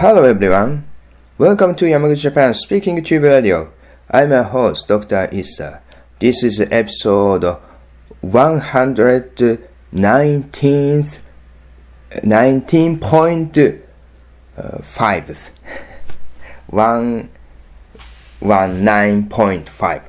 Hello everyone, welcome to Yamaguchi Japan Speaking Tube Radio. I'm your host, Dr. Issa. This is episode 119.5. 119.5.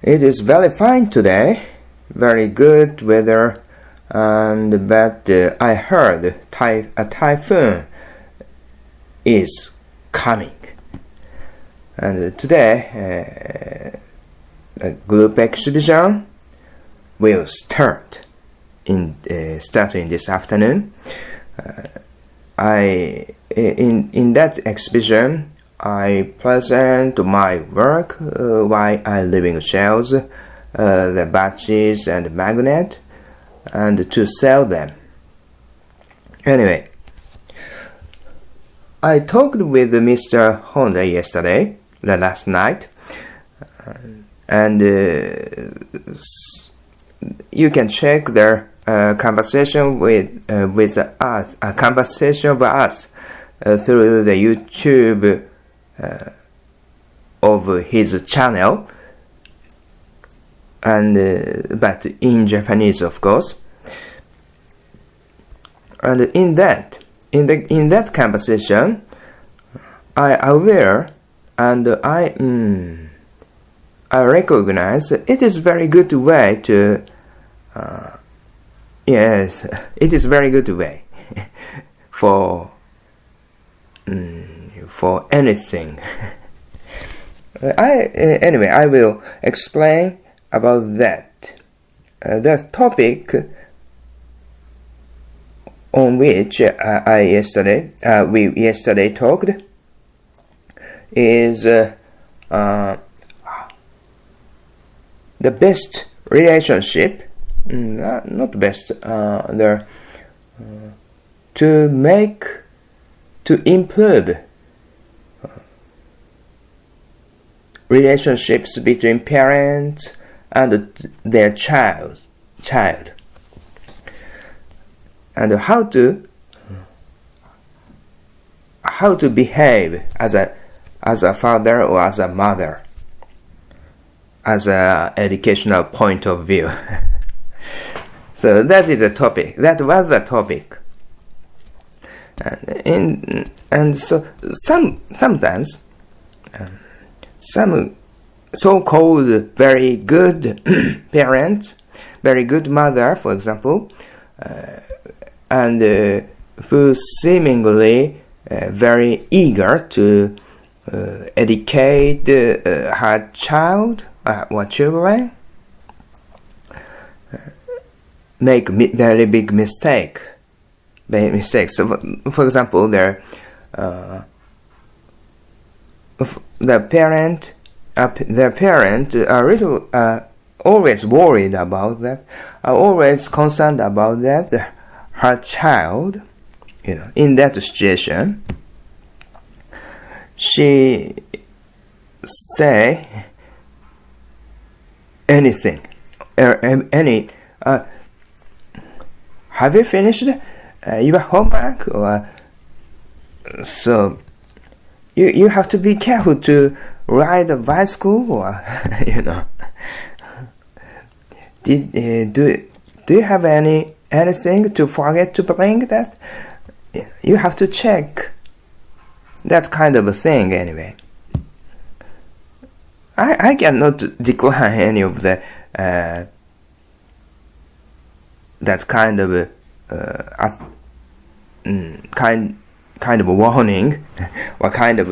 It is very fine today, very good weather. But I heard a typhoon is coming, and today a group exhibition will start in this afternoon. In that exhibition, I present my work while I living shells, the batches and magnet, and to sell them. Anyway, I talked with Mr. Honda yesterday, last night, and you can check their conversation with us, a conversation with us through the YouTube of his channel. But in Japanese, of course. And in that conversation, I aware and I recognize it is very good way to yes, it is very good way for anything. Anyway, I will explain about that. The topic on which we yesterday talked is the best relationship, not best, to improve relationships between parents and their child, and how to behave as a father or as a mother, as a educational point of view. So that is the topic. That was the topic. And so sometimes some so-called very good parents, very good mother, for example, and who seemingly very eager to educate her child or children, make very big mistakes. So, for example, their parent are always worried about that, are always concerned about that. Her child, in that situation, she say anything, have you finished your homework? Or so you have to be careful to ride a bicycle, or do you have anything to forget to bring that? You have to check that kind of a thing. Anyway, I cannot decline any of the that kind of kind of a warning or kind of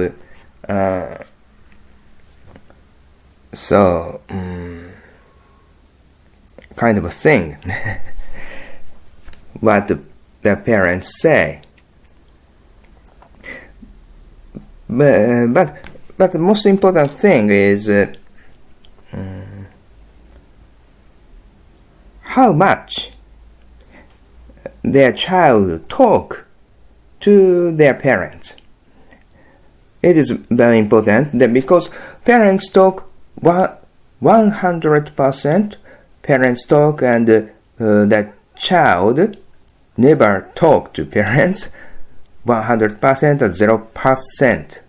kind of a thing what the parents say. But the most important thing is how much their child talk to their parents. It is very important that because parents talk 100%, parents talk, and that child never talk to parents 100% or 0%.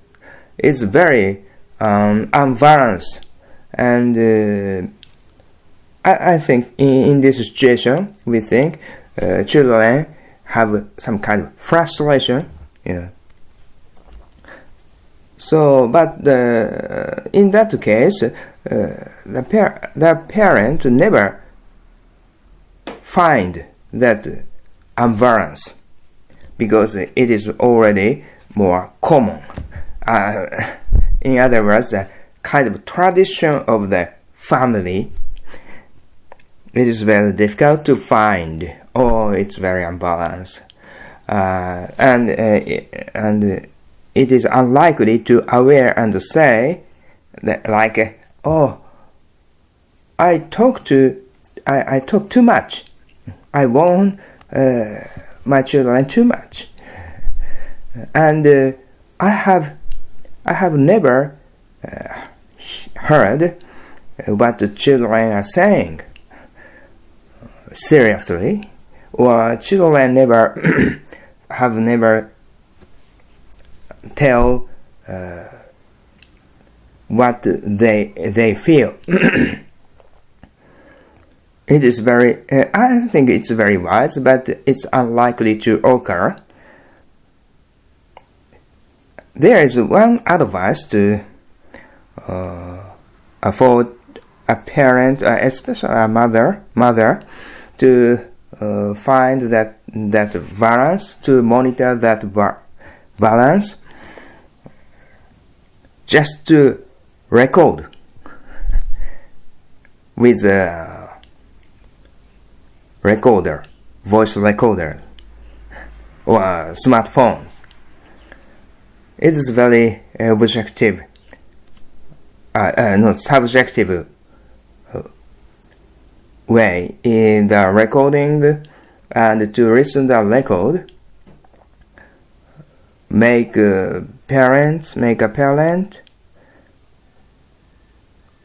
It's very unbalanced, and I think in this situation we think children have some kind of frustration, So, but in that case, the parent never find that imbalance because it is already more common. In other words, the kind of tradition of the family, it is very difficult to find, or it's very unbalanced, and it is unlikely to aware and say that, like, I talk too much. I want my children too much, and I have never heard what the children are saying seriously, or children have never tell what they feel. It is very, I think it's very wise, but it's unlikely to occur. There is one advice to for a parent, especially a mother, to find that balance, to monitor that balance, just to record with a recorder, voice recorder, or smartphones. It is very subjective way in the recording, and to listen the record make a parent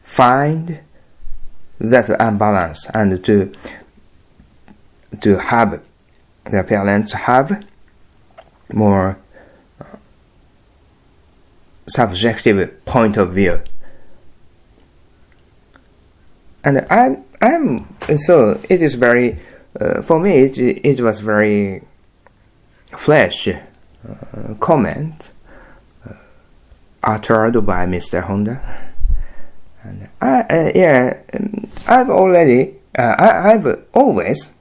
find that imbalance, and to have the parents have more subjective point of view. And I'm so it is very for me it was very fresh comment uttered by Mr. Honda, and I've always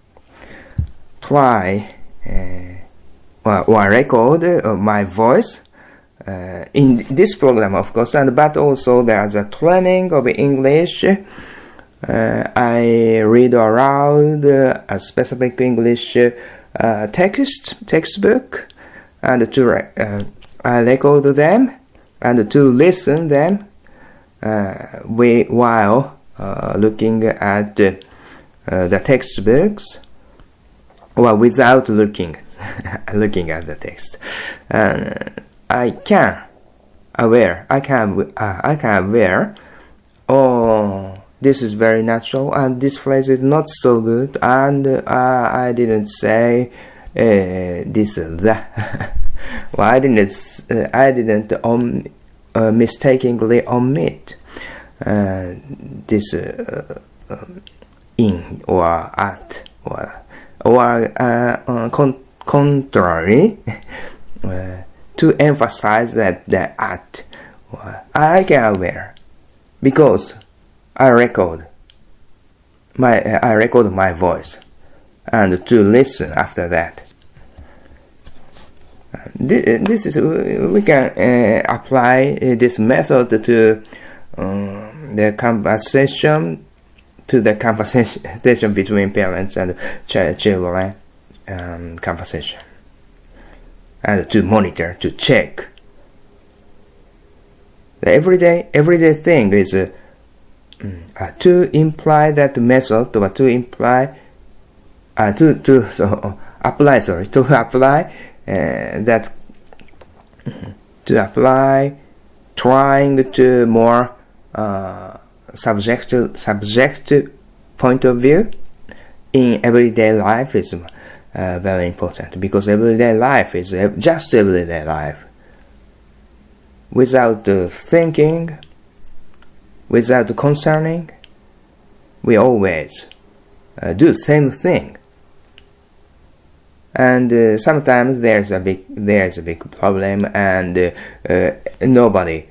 try or record my voice in this program, of course, but also there's a training of English. I read aloud a specific English textbook, and to I record them and to listen them while looking at the textbooks, or without looking at the text. I can aware. Oh, this is very natural, and this phrase is not so good, and I didn't say this or that. Well, I didn't mistakenly omit this in or at, or contrary, to emphasize that the at. I can aware because I record my voice, and to listen after that. This is we can apply this method to the conversation between parents and children conversation, and to monitor, to check. The everyday thing is to imply that method, or to apply trying to more subjective point of view in everyday life is very important, because everyday life is just everyday life. Without thinking, without concerning, we always do the same thing. And sometimes there's a big problem, and nobody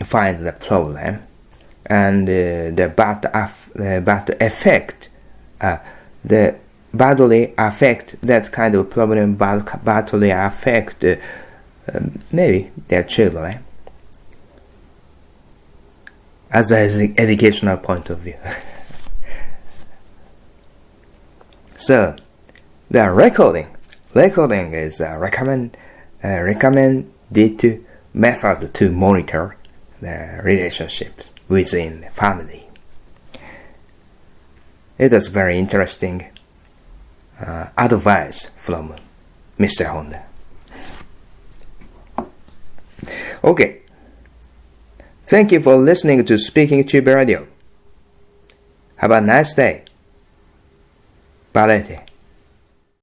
finds the problem, and the badly affect that kind of problem, badly affect maybe their children, as an educational point of view. So the recording is a recommended method to monitor the relationships within the family. It is very interesting advice from Mr. Honda. Okay. Thank you for listening to Speaking Tube Radio. Have a nice day. Balete.